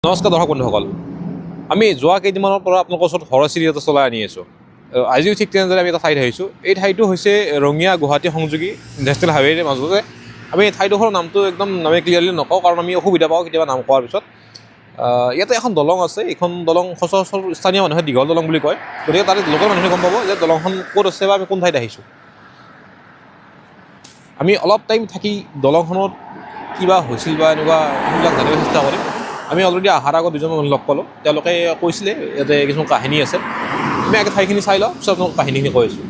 নমস্কাৰ দৰ্শক বন্ধুসকল, আমি যোৱা কেইদিনমানৰ পৰা আপোনালোকৰ ওচৰত হৰৰ চিৰিজ এটা চলাই আনি আছোঁ। আজিও ঠিক তেনেদৰে আমি এটা ঠাইত আহিছোঁ। এই ঠাইটো হৈছে ৰঙিয়া গুৱাহাটী সংযোগী নেশ্যনেল হাইৱেৰ মাজতে। আমি এই ঠাইডোখৰৰ নামটো একদম ক্লিয়াৰলি নকওঁ, কাৰণ আমি অসুবিধা পাওঁ কেতিয়াবা নাম কোৱাৰ পিছত। ইয়াতে এখন দলং আছে। এইখন দলং সচৰাচৰ স্থানীয় মানুহে দীঘল দলং বুলি কয়, গতিকে তাতে লোকেল মানুহে গম পাব যে দলংখন ক'ত আছে বা আমি কোন ঠাইত আহিছোঁ। আমি অলপ টাইম থাকি দলংখনত কিবা হৈছিল বা এনেকুৱা সেইবিলাক জানিব চেষ্টা কৰিম। আমি অলৰেডি অহাৰ আগত দুজন মানুহ লগ পালোঁ, তেওঁলোকে কৈছিলে ইয়াতে কিছুমান কাহিনী আছে। আমি আগে ঠাইখিনি চাই লওঁ, পিছত আপোনাক কাহিনীখিনি কৈ আছোঁ।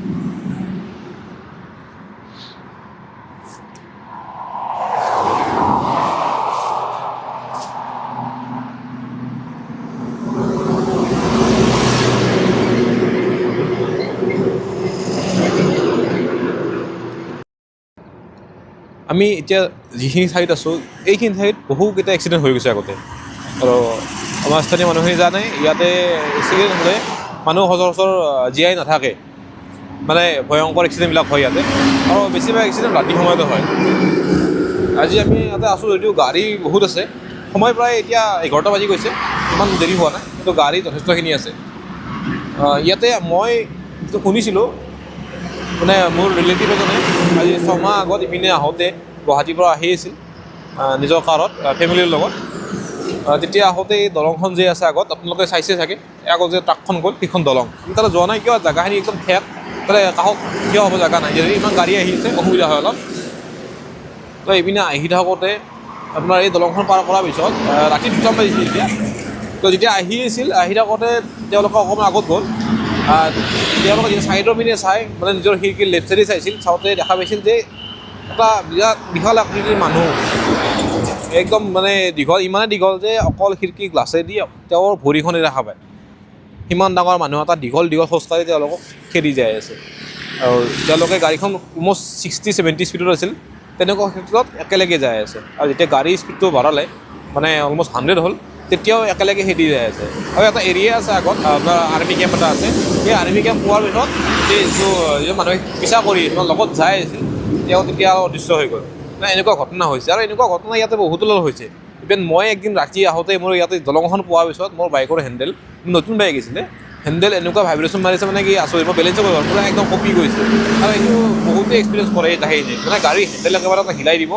আমি এতিয়া যিখিনি ঠাইত আছোঁ, এইখিনি ঠাইত বহুকেইটা এক্সিডেণ্ট হৈ গৈছে আগতে। আৰু আমাৰ স্থানীয় মানুহখিনি জানে ইয়াতে এক্সিডেণ্ট হ'লে মানুহ সচৰাচৰ জীয়াই নাথাকে, মানে ভয়ংকৰ এক্সিডেণ্টবিলাক হয় ইয়াতে। আৰু বেছিভাগ এক্সিডেণ্ট ৰাতি সময়তে হয়। আজি আমি ইয়াতে আছোঁ যদিও গাড়ী বহুত আছে। সময় প্ৰায় এতিয়া 11টা বাজি গৈছে, ইমান দেৰি হোৱা নাই, কিন্তু গাড়ী যথেষ্টখিনি আছে। ইয়াতে মই যিটো শুনিছিলোঁ, মানে মোৰ ৰিলেটিভ এজনে আজি 6 মাহ আগত ইপিনে আহোঁতে গুৱাহাটীৰ পৰা আহি আছিল নিজৰ কাৰত ফেমিলিৰ লগত। তেতিয়া আহোঁতে এই দলংখন যে আছে আগত, আপোনালোকে চাইছে চাগে, আগত যে ট্ৰাকখন গ'ল সেইখন দলং। আমি তাতে যোৱা নাই কিয়, জেগাখিনি একদম ঠেক, তাতে কাষত থিয় হ'ব জেগা নাই। যদি ইমান গাড়ী আহিছে অসুবিধা হয় অলপ। তো এইপিনে আহি থাকোঁতে আপোনাৰ এই দলংখন পাৰ কৰাৰ পিছত ৰাতি 2টা বাজিছিল এতিয়া। তো যেতিয়া আহি থাকোঁতে তেওঁলোকে অকণমান আগত গ'ল। তেওঁলোকে যেতিয়া ছাইডৰ পিনে চাই, মানে নিজৰ খিৰিকীৰ লেফ্ট ছাইডে চাইছিল, চাওঁতে দেখা পাইছিল যে এটা বিৰাট বিশাল আকৃতিৰ মানুহ, একদম মানে দীঘল, ইমানেই দীঘল যে অকল খিৰিকী গ্লাছেদি তেওঁৰ ভৰিখনেই দেখা পায়। সিমান ডাঙৰ মানুহ এটা দীঘল খোজকাঢ়ি তেওঁলোকক খেদি যাই আছে। আৰু তেওঁলোকে গাড়ীখন অলম'ষ্ট 60-70 স্পীডত আছিল, তেনেকুৱা ক্ষেত্ৰত একেলগে যাই আছে। আৰু যেতিয়া গাড়ীৰ স্পীডটো বঢ়ালে, মানে অলম'ষ্ট 100 হ'ল, তেতিয়াও একেলগে খেদি যাই আছে। আৰু এটা এৰিয়া আছে আগত, আপোনাৰ আৰ্মি কেম্প এটা আছে। সেই আৰ্মি কেম্প পোৱাৰ পিছত এই যিটো মানুহে পিছা কৰি লগত যাই আছিল, তেওঁ তেতিয়া অদৃশ্য হৈ গ'ল। এনেকুৱা ঘটনা হৈছে, আৰু এনেকুৱা ঘটনা ইয়াতে বহুতো হৈছে। ইভেন মই একদিন ৰাতি আহোঁতে মোৰ ইয়াতে দলংখন পোৱাৰ পিছত মোৰ বাইকৰ হেণ্ডেল, নতুন বাইক আছিলে, হেণ্ডেল এনেকুৱা ভাইব্ৰেশ্যন মাৰিছে, মানে কি আচৰিত, মই বেলেঞ্চ কৰিব পৰা একদম কঁপি গৈছে। আৰু এইটো বহুতেই এক্সপিৰিয়েঞ্চ কৰে এই কাহিনী, মানে গাড়ীৰ হেণ্ডেল একেবাৰে এটা হিলাই দিব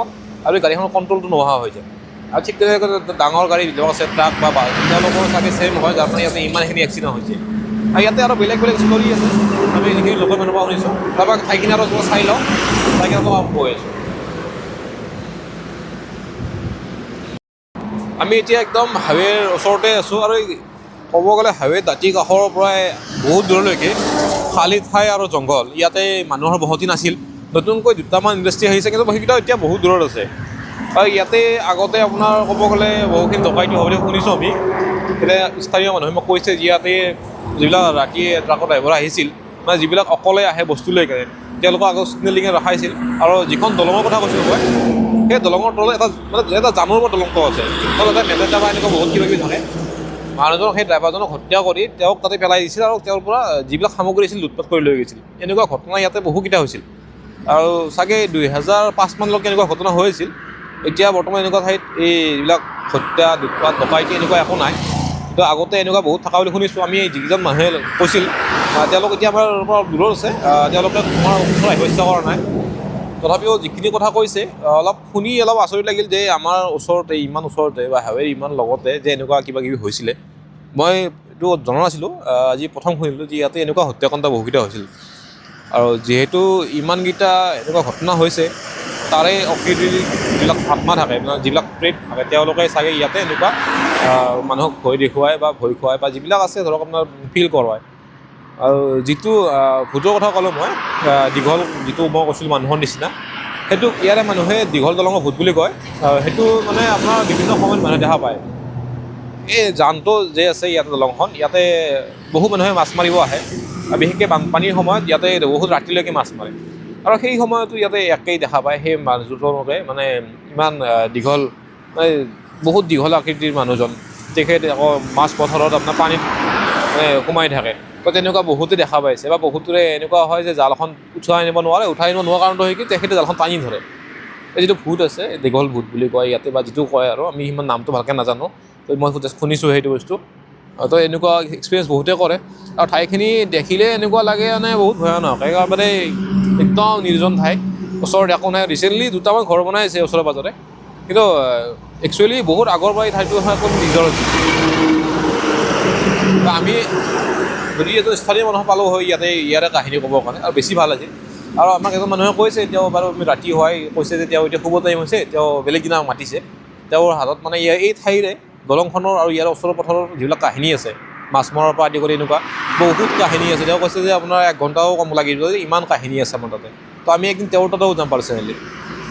আৰু গাড়ীখনৰ কণ্ট্ৰলটো নোহোৱা হৈ যায়। আৰু ঠিক তেনেকৈ ডাঙৰ গাড়ী যিবিলাক আছে, ট্ৰাক বা বাছ, তেওঁলোকৰ চাগে ছেইম হয়, যাৰ মানে ইয়াতে ইমানখিনি এক্সিডেণ্ট হৈছে। আৰু ইয়াতে আৰু বেলেগ ষ্টৰী আছে, আমি যিখিনি লোকেল মানুহৰ পৰা শুনিছোঁ। তাৰপৰা ঠাইখিনি আৰু চাই লওঁ, ঠাইখিনি অলপ কৈ আছোঁ। আমি এতিয়া একদম হাইৱেৰ ওচৰতে আছোঁ, আৰু ক'ব গ'লে হাইৱে দাঁতি কাষৰ পৰাই বহুত দূৰলৈকে খালী ঠাই আৰু জংঘল। ইয়াতে মানুহৰ বসতি নাছিল। নতুনকৈ 2টামান ইণ্ডাষ্ট্ৰী আহিছে, কিন্তু সেইকেইটাও এতিয়া বহুত দূৰত আছে। আৰু ইয়াতে আগতে আপোনাৰ ক'ব গ'লে বহুখিনি ডকাইতি হোৱা বুলি শুনিছোঁ আমি। এতিয়া স্থানীয় মানুহে মোক কৈছে যে ইয়াতে যিবিলাক ৰাতিয়ে ট্ৰাকৰ ড্ৰাইভাৰ আহিছিল, মানে যিবিলাক অকলে আহে বস্তু লৈ কেনে, তেওঁলোকক আগত ছিগনেলিঙে ৰখাইছিল। আৰু যিখন দলঙৰ কথা কৈছিলোঁ মই, সেই দলঙৰ তলত এটা জানুৰ দলংটো আছে, তাত এটা মেজেণ্টা বা এনেকুৱা বহুত কিবা কিবি থাকে। মানুহজনক, সেই ড্ৰাইভাৰজনক হত্যা কৰি তেওঁক তাতে পেলাই দিছিল, আৰু তেওঁৰ পৰা যিবিলাক সামগ্ৰী আছিল লুটপাট কৰি লৈ গৈছিল। এনেকুৱা ঘটনা ইয়াতে বহুকেইটা হৈছিল। আৰু চাগে 2005 মানলৈকে এনেকুৱা ঘটনা হৈছিল। এতিয়া বৰ্তমান এনেকুৱা ঠাইত এইবিলাক হত্যা, লুটপাট, ডকাইতি এনেকুৱা একো নাই। কিন্তু আগতে এনেকুৱা বহুত থকা বুলি শুনিছোঁ। আমি যিকেইজন মানুহে কৈছিল, তেওঁলোক এতিয়া আমাৰ পৰা দূৰত আছে, তেওঁলোকে তোমাৰ ওচৰত আহিব ইচ্ছা কৰা নাই। তথাপিও যিখিনি কথা কৈছে, অলপ শুনি অলপ আচৰিত লাগিল যে আমাৰ ওচৰতে, ইমান ওচৰতে বা হাইৱেৰ ইমান লগতে যে এনেকুৱা কিবা কিবি হৈছিলে। মই এইটো জনা নাছিলোঁ, আজি প্ৰথম শুনিলোঁ যে ইয়াতে এনেকুৱা হত্যাকাণ্ড বহুকেইটা হৈছিল। আৰু যিহেতু ইমানকেইটা এনেকুৱা ঘটনা হৈছে, তাৰে অকৃতিৰ যিবিলাক আত্মা থাকে, যিবিলাক প্ৰেত থাকে, তেওঁলোকে চাগে ইয়াতে এনেকুৱা মানুহক ভয় দেখুৱাই বা ভয় খুৱাই, বা যিবিলাক আছে ধৰক আপোনাৰ ফিল কৰোৱায়। আৰু যিটো ভূতৰ কথা ক'লোঁ মই, দীঘল যিটো মই কৈছিলোঁ মানুহৰ নিচিনা, সেইটো ইয়াৰে মানুহে দীঘল দলঙৰ ভূত বুলি কয়। সেইটো মানে আপোনাৰ বিভিন্ন সময়ত মানুহে দেখা পায়। এই জানটো যে আছে ইয়াতে দলংখন, ইয়াতে বহু মানুহে মাছ মাৰিব আহে, বিশেষকৈ বানপানীৰ সময়ত ইয়াতে বহুত ৰাতিলৈকে মাছ মাৰে। আৰু সেই সময়তো ইয়াতে একেই দেখা পায়, সেই মানুহজনকে, মানে ইমান দীঘল, মানে বহুত দীঘল আকৃতিৰ মানুহজন, তেখেত আকৌ মাছ পথাৰত আপোনাৰ পানীত মানে সোমাই থাকে। তো তেনেকুৱা বহুতে দেখা পাইছে, বা বহুতৰে এনেকুৱা হয় যে জালখন উঠাই আনিব নোৱাৰে। উঠাই আনিব নোৱাৰা কাৰণটো হয় কি, তেখেতে জালখন টানি ধৰে। এই যিটো ভূত আছে, দীঘল ভূত বুলি কয় ইয়াতে, বা যিটো কয় আৰু, আমি সিমান নামটো ভালকৈ নাজানো। তো মই শুনিছোঁ সেইটো বস্তু। তো এনেকুৱা এক্সপিৰিয়েঞ্চ বহুতে কৰে আৰু ঠাইখিনি দেখিলে এনেকুৱা লাগে মানে বহুত ভয়ানক, একেবাৰে একদম নিৰ্জন ঠাই, ওচৰত একো নাই। ৰিচেণ্টলি দুটামান ঘৰ বনাই আছে ওচৰে পাজৰে, কিন্তু একচুৱেলি বহুত আগৰ পৰা এই ঠাইটো এখন নিজৰ আছিল। আমি যদি এইটো স্থানীয় মানুহ পালোঁ হয় ইয়াৰে কাহিনী ক'বৰ কাৰণে, আৰু বেছি ভাল আছিল। আৰু আমাক এজন মানুহে কৈছে, তেওঁ বাৰু আমি ৰাতি হোৱাই কৈছে যে তেওঁ এতিয়া শুব টাইম হৈছে, তেওঁ বেলেগ দিনা মাতিছে। তেওঁৰ হাতত মানে এই ঠাইৰে দলংখনৰ আৰু ইয়াৰ ওচৰৰ পথাৰৰ যিবিলাক কাহিনী আছে, মাছ মৰাৰ পৰা আদি কৰি এনেকুৱা বহুত কাহিনী আছে। তেওঁ কৈছে যে আপোনাৰ 1 ঘণ্টাও কম লাগিব যে ইমান কাহিনী আছে আমাৰ তাতে। তো আমি একদিন তেওঁৰ তাতেও যাম পাৰ্চনেলি।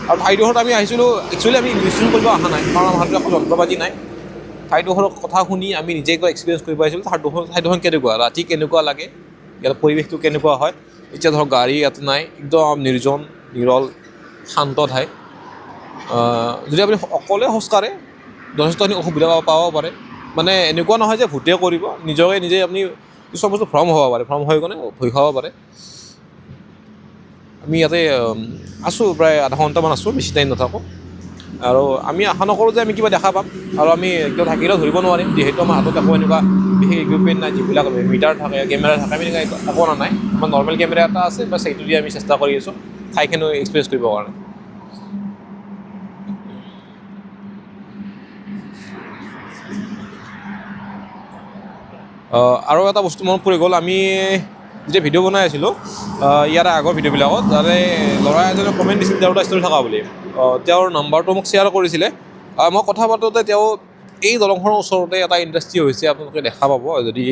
আৰু ঠাইডোখৰত আমি আহিছিলোঁ, একচুৱেলি আমি ইনভেষ্টিগেশ্যন কৰিব অহা নাই, কাৰণ আমাৰ হাতত একো যন্ত্ৰপাতি নাই। ঠাইডোখৰৰ কথা শুনি আমি নিজে একবাৰ এক্সপিৰিয়েঞ্চ কৰিব পাৰিছিলোঁ ঠাইডোখন কেনেকুৱা, ৰাতি কেনেকুৱা লাগে, ইয়াৰ পৰিৱেশটো কেনেকুৱা হয়। এতিয়া ধৰক গাড়ী ইয়াত নাই, একদম নিৰ্জন নিৰল শান্ত ঠাই। যদি আপুনি অকলে খোজকাঢ়ে যথেষ্টখিনি অসুবিধা পাব পাৰে। মানে এনেকুৱা নহয় যে ভূতে কৰিব, নিজে আপুনি কিছুমান বস্তু ভ্ৰম হ'ব পাৰে, ভ্ৰম হৈ কিনে ভয় খাব পাৰে। আমি ইয়াতে আছোঁ প্ৰায় আধা ঘণ্টামান আছোঁ, বেছি টাইম নাথাকোঁ। আৰু আমি আশা নকৰোঁ যে আমি কিবা দেখা পাম, আৰু আমি কিয় থাকিলেও ধৰিব নোৱাৰিম, যিহেতু আমাৰ হাতত একো এনেকুৱা বিশেষ ইকুইপমেণ্ট নাই, যিবিলাক মিটাৰ থাকে, কেমেৰা থাকে, আমি এনেকুৱা একো অনা নাই। আমাৰ নৰ্মেল কেমেৰা এটা আছে, বাছ সেইটো দিয়ে আমি চেষ্টা কৰি আছোঁ ঠাইখিনি এক্সপ্ৰেছ কৰিবৰ কাৰণে। আৰু এটা বস্তু মনত পৰি গ'ল, আমি যেতিয়া ভিডিঅ' বনাই আছিলোঁ ইয়াৰ আগৰ ভিডিঅ'বিলাকত, তাৰে ল'ৰা এজনে কমেণ্ট দিছিল তেওঁৰ এটা ষ্টৰি থকা বুলি। তেওঁৰ নম্বৰটো মোক শ্বেয়াৰ কৰিছিলে। মই কথা পাতোঁতে তেওঁ এই দলংখনৰ ওচৰতে এটা ইণ্ডাষ্ট্ৰি হৈছে, আপোনালোকে দেখা পাব যদি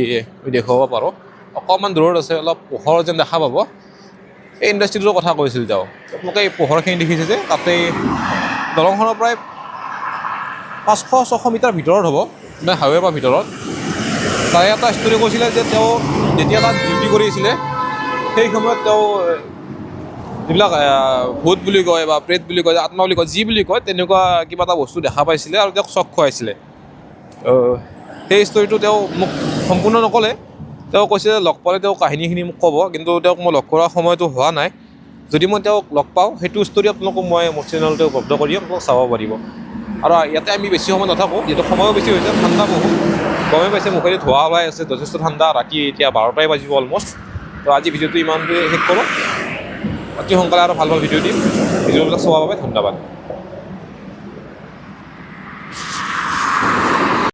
আমি দেখুৱাব পাৰোঁ, অকণমান দূৰত আছে, অলপ পোহৰ যেন দেখা পাব। এই ইণ্ডাষ্ট্ৰিটোৰ কথা কৈছিল তেওঁ। আপোনালোকে এই পোহৰখিনি দেখিছে যে, তাতে দলংখনৰ প্ৰায় 500-600 মিটাৰ ভিতৰত হ'ব, মানে হাইৱেৰ পৰা ভিতৰত। তাৰে এটা ষ্টৰি কৈছিলে যে তেওঁ যেতিয়া তাত ডিউটি কৰি আছিলে, সেই সময়ত তেওঁ যিবিলাক ভূত বুলি কয় বা প্ৰেত বুলি কয়, আত্মা বুলি কয়, যি বুলি কয়, তেনেকুৱা কিবা এটা বস্তু দেখা পাইছিলে আৰু তেওঁক চক খুৱাইছিলে। সেই ষ্টৰিটো তেওঁ মোক সম্পূৰ্ণ নক'লে, তেওঁ কৈছে যে লগ পালে তেওঁ কাহিনীখিনি মোক ক'ব, কিন্তু তেওঁক মই লগ কৰাৰ সময়টো হোৱা নাই। যদি মই তেওঁক লগ পাওঁ, সেইটো ষ্টৰি আপোনালোকক মই মোৰ চেনেলতে উপলব্ধ কৰি আপোনালোক চাব পাৰিব। আৰু ইয়াতে আমি বেছি সময় নাথাকোঁ, যিহেতু সময়ো বেছি হৈছে, ঠাণ্ডা বহুত, গমেই পাইছে মুখেদি ধোঁৱা ওলাই আছে, যথেষ্ট ঠাণ্ডা। ৰাতি এতিয়া 12টাই বাজিব অলমষ্ট। তো আজি ভিডিঅ'টো ইমানটোৱে শেষ কৰোঁ। অতি সোনকালে আৰু ভাল ভিডিঅ' দিম। ভিডিঅ'বিলাক চোৱাৰ বাবে ধন্যবাদ।